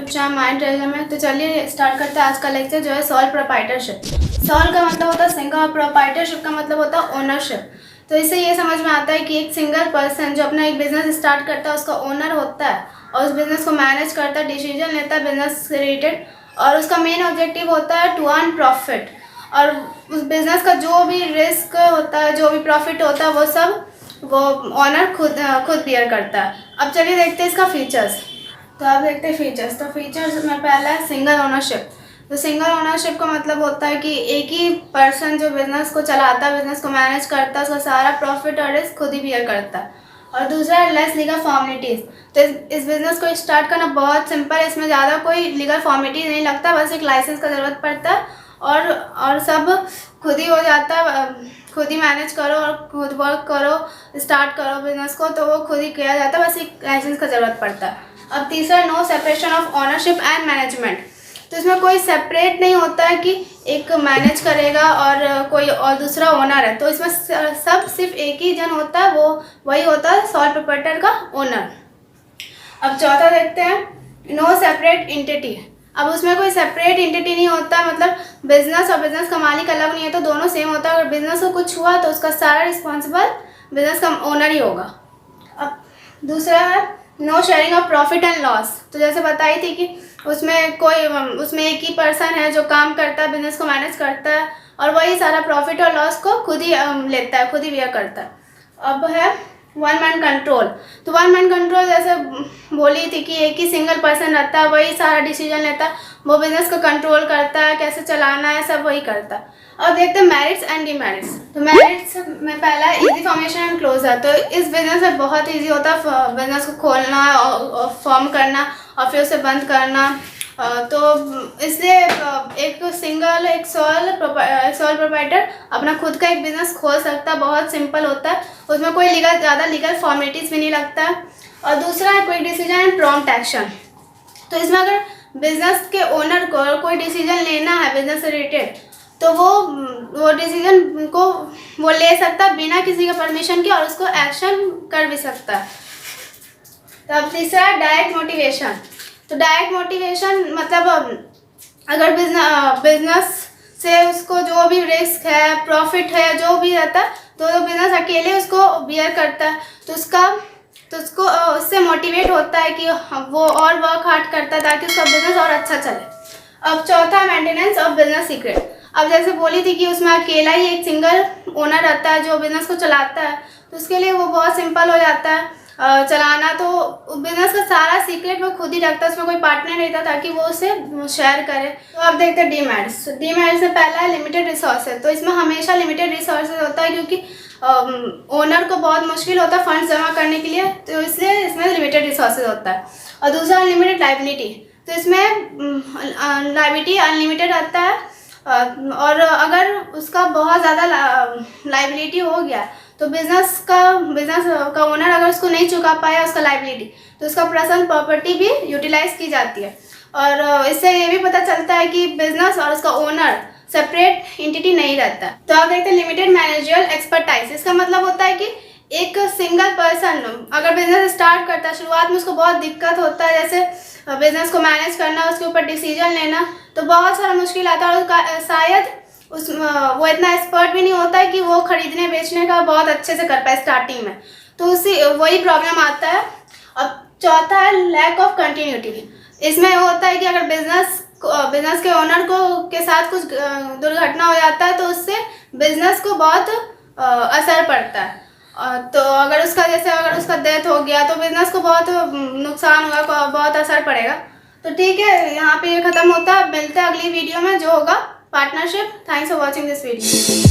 Channel mind treasure में। तो चलिए स्टार्ट करते हैं आज का लेक्चर जो है सॉल प्रोप्राइटरशिप। सॉल का मतलब होता है सिंगल और प्रोप्राइटरशिप का मतलब होता है ओनरशिप। तो इससे ये समझ में आता है कि एक सिंगल पर्सन जो अपना एक बिजनेस स्टार्ट करता है उसका ओनर होता है और उस बिजनेस को मैनेज करता है, डिसीजन लेता है बिजनेस से रिलेटेड, और उसका मेन ऑब्जेक्टिव होता है टू अर्न प्रॉफिट। और उस बिजनेस का जो भी रिस्क होता है, जो भी प्रॉफिट होता है, वो सब वो ऑनर खुद बियर करता है। अब चलिए देखते हैं इसका फीचर्स। तो आप देखते हैं फीचर्स। तो फीचर्स में पहला है सिंगल ओनरशिप। तो सिंगल ओनरशिप का मतलब होता है कि एक ही पर्सन जो बिजनेस को चलाता है, बिजनेस को मैनेज करता है, उसका सारा प्रॉफिट और रिस्क खुद ही बियर करता है। और दूसरा है लेस लीगल फॉर्मेलिटीज़। तो इस बिज़नेस को स्टार्ट करना बहुत सिंपल है, इसमें ज़्यादा कोई लीगल फॉर्मेलिटीज़ नहीं लगता, बस एक लाइसेंस का ज़रूरत पड़ता है और सब खुद ही हो जाता है। खुद ही मैनेज करो और खुद वर्क करो, स्टार्ट करो बिजनेस को, तो वो खुद ही किया जाता है, बस एक लाइसेंस का ज़रूरत पड़ता है। अब तीसरा, no separation of ownership and management. तो इसमें कोई सेपरेट नहीं होता है कि एक मैनेज करेगा और कोई और दूसरा ओनर है। तो इसमें सब सिर्फ एक ही जन होता है, वो वही होता है सॉल प्रोप्राइटर का ओनर। अब चौथा देखते हैं, नो सेपरेट एंटिटी। अब उसमें कोई सेपरेट एंटिटी नहीं होता, मतलब बिजनेस और बिजनेस का मालिक अलग नहीं है, तो दोनों सेम होता है। अगर बिजनेस को कुछ हुआ तो उसका सारा रिस्पॉन्सिबल बिजनेस का ओनर ही होगा। अब दूसरा है no sharing of profit and loss. तो जैसे बताई थी कि उसमें एक ही पर्सन है जो काम करता है, बिजनेस को मैनेज करता है और वही सारा प्रॉफिट और लॉस को खुद ही लेता है, खुद ही बियर करता है। अब है वन मैन कंट्रोल। तो वन मैन कंट्रोल जैसे बोली थी कि एक ही सिंगल पर्सन रहता है, वही सारा डिसीजन लेता है, वो बिजनेस को कंट्रोल करता है, कैसे चलाना है सब वही करता है। अब देखते हैं मेरिट्स एंड डिमेरिट्स। तो मेरिट्स में पहला है इजी फॉर्मेशन एंड क्लोजर। तो इस बिजनेस में बहुत इजी होता है बिजनेस को खोलना और फॉर्म करना और फिर उसे बंद करना। तो इसलिए एक सॉल प्रोप्राइटर अपना खुद का एक बिजनेस खोल सकता है, बहुत सिंपल होता है, उसमें कोई ज़्यादा लीगल फॉर्मेलिटीज़ भी नहीं लगता है। और दूसरा है quick decision and prompt action. तो इसमें अगर बिजनेस के ओनर को कोई डिसीजन लेना है बिजनेस से रिलेटेड, तो वो डिसीजन को वो ले सकता है बिना किसी का परमिशन के और उसको एक्शन कर भी सकता है। तो अब तीसरा है डायरेक्ट मोटिवेशन। तो डायरेक्ट मोटिवेशन मतलब अगर बिजनेस से उसको जो भी रिस्क है, प्रॉफिट है, जो भी रहता है, तो बिजनेस अकेले उसको बियर करता है, तो उसको उससे मोटिवेट होता है कि वो और वर्क हार्ड करता है ताकि उसका बिजनेस और अच्छा चले। अब चौथा, मेंटेनेंस ऑफ बिजनेस सीक्रेट। अब जैसे बोली थी कि उसमें अकेला ही एक सिंगल ओनर रहता है जो बिजनेस को चलाता है, तो उसके लिए वो बहुत सिंपल हो जाता है चलाना। तो बिजनेस का सारा सीक्रेट वो खुद ही रखता है, उसमें कोई पार्टनर नहीं था ताकि वो उसे शेयर करे। तो अब देखते हैं डीमेरिट्स। डीमेरिट्स में पहला है लिमिटेड रिसोर्सेज। तो इसमें हमेशा लिमिटेड रिसोर्सेज होता है क्योंकि ओनर को बहुत मुश्किल होता है फंड्स जमा करने के लिए, तो इसलिए इसमें लिमिटेड रिसोर्सेज होता है। और दूसरा अनलिमिटेड लायबिलिटी। तो इसमें लायबिलिटी अनलिमिटेड रहता है और अगर उसका बहुत ज़्यादा लायबिलिटी हो गया तो बिजनेस का ओनर अगर उसको नहीं चुका पाया उसका लायबिलिटी, तो उसका पर्सनल प्रॉपर्टी भी यूटिलाइज की जाती है। और इससे ये भी पता चलता है कि बिजनेस और उसका ओनर सेपरेट एंटिटी नहीं रहता। तो आप देखते हैं लिमिटेड मैनेजरियल एक्सपर्टाइज। इसका मतलब होता है कि एक सिंगल पर्सन अगर बिजनेस स्टार्ट करता है, शुरुआत में उसको बहुत दिक्कत होता है, जैसे बिजनेस को मैनेज करना, उसके ऊपर डिसीजन लेना, तो बहुत सारा मुश्किल आता है और शायद वो इतना एक्सपर्ट भी नहीं होता है कि वो खरीदने बेचने का बहुत अच्छे से कर पाए स्टार्टिंग में, तो वही प्रॉब्लम आता है। अब चौथा है लैक ऑफ कंटिन्यूटी। इसमें होता है कि अगर बिजनेस के ओनर के साथ कुछ दुर्घटना हो जाता है तो उससे बिजनेस को बहुत असर पड़ता है। तो अगर उसका डेथ हो गया तो बिजनेस को बहुत नुकसान होगा, बहुत असर पड़ेगा। तो ठीक है, यहाँ पे ये खत्म होता है। मिलते हैं अगली वीडियो में जो होगा partnership. Thanks for watching this video.